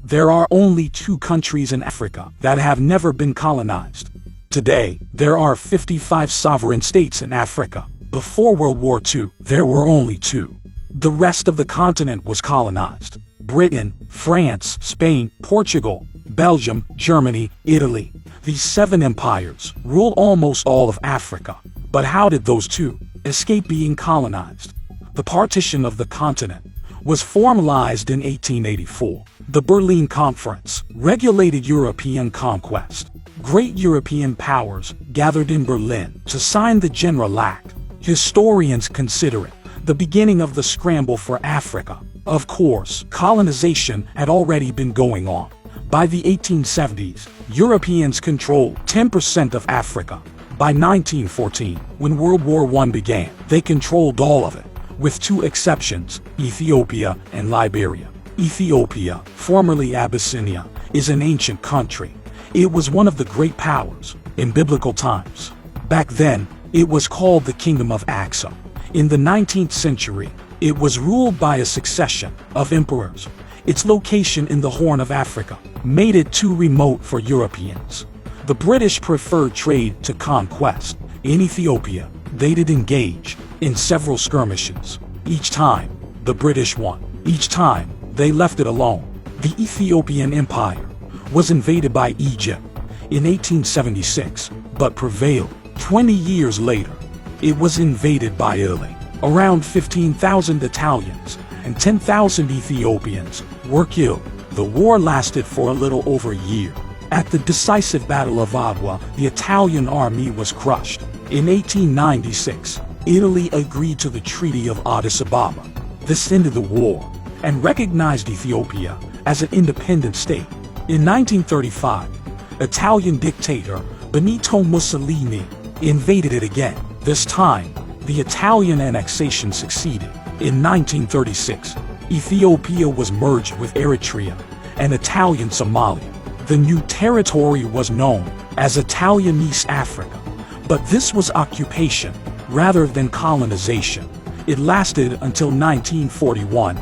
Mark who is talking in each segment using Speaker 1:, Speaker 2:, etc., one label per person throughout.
Speaker 1: There are only 2 countries in Africa that have never been colonized. Today, there are 55 sovereign states in Africa. Before World War II, there were only 2. The rest of the continent was colonized. Britain, France, Spain, Portugal, Belgium, Germany, Italy. These 7 empires ruled almost all of Africa. But how did those 2 escape being colonized? The partition of the continent was formalized in 1884. The Berlin Conference regulated European conquest. Great European powers gathered in Berlin to sign the General Act. Historians consider it the beginning of the scramble for Africa. Of course, colonization had already been going on. By the 1870s, Europeans controlled 10% of Africa. By 1914, when World War I began, they controlled all of it, with 2 exceptions, Ethiopia and Liberia. Ethiopia, formerly Abyssinia, is an ancient country. It was one of the great powers in biblical times. Back then, it was called the Kingdom of Axum. In the 19th century, it was ruled by a succession of emperors. Its location in the Horn of Africa made it too remote for Europeans. The British preferred trade to conquest. In Ethiopia, they did engage in several skirmishes. Each time, the British won. Each time, they left it alone. The Ethiopian Empire was invaded by Egypt in 1876, but prevailed. 20 years later, it was invaded by Italy. Around 15,000 Italians and 10,000 Ethiopians were killed. The war lasted for a little over a year. At the decisive Battle of Adwa, the Italian army was crushed. In 1896, Italy agreed to the Treaty of Addis Ababa. This ended the war and recognized Ethiopia as an independent state. In 1935, Italian dictator Benito Mussolini invaded it again. This time, the Italian annexation succeeded. In 1936, Ethiopia was merged with Eritrea and Italian Somalia. The new territory was known as Italian East Africa, but this was occupation rather than colonization. It lasted until 1941,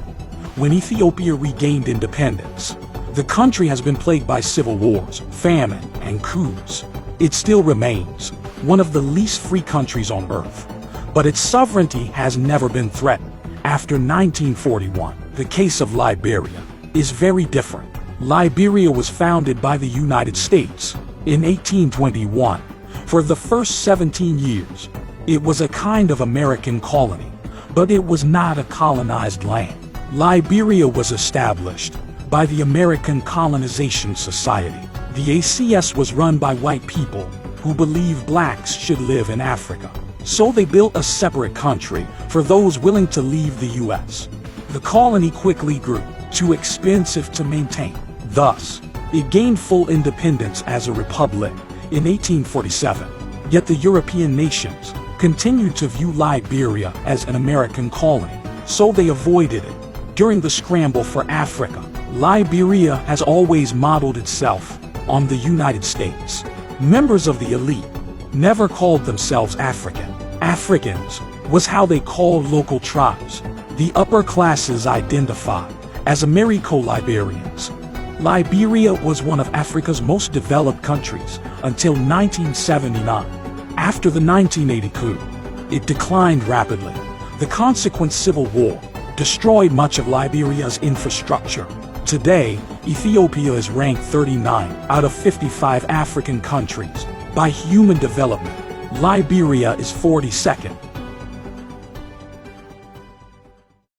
Speaker 1: when Ethiopia regained independence. The country has been plagued by civil wars, famine, and coups. It still remains one of the least free countries on earth, but its sovereignty has never been threatened. After 1941, the case of Liberia is very different. Liberia was founded by the United States in 1821. For the first 17 years, it was a kind of American colony, but it was not a colonized land. Liberia was established by the American Colonization Society. The ACS was run by white people who believed blacks should live in Africa. So they built a separate country for those willing to leave the U.S. The colony quickly grew too expensive to maintain. Thus, it gained full independence as a republic in 1847. Yet the European nations continued to view Liberia as an American colony, so they avoided it. During the scramble for Africa, Liberia has always modeled itself on the United States. Members of the elite never called themselves African. Africans was how they called local tribes. The upper classes identified as Americo-Liberians. Liberia was one of Africa's most developed countries until 1979. After the 1980 coup, it declined rapidly. The consequent civil war destroyed much of Liberia's infrastructure. Today, Ethiopia is ranked 39 out of 55 African countries by human development. Liberia is 42nd.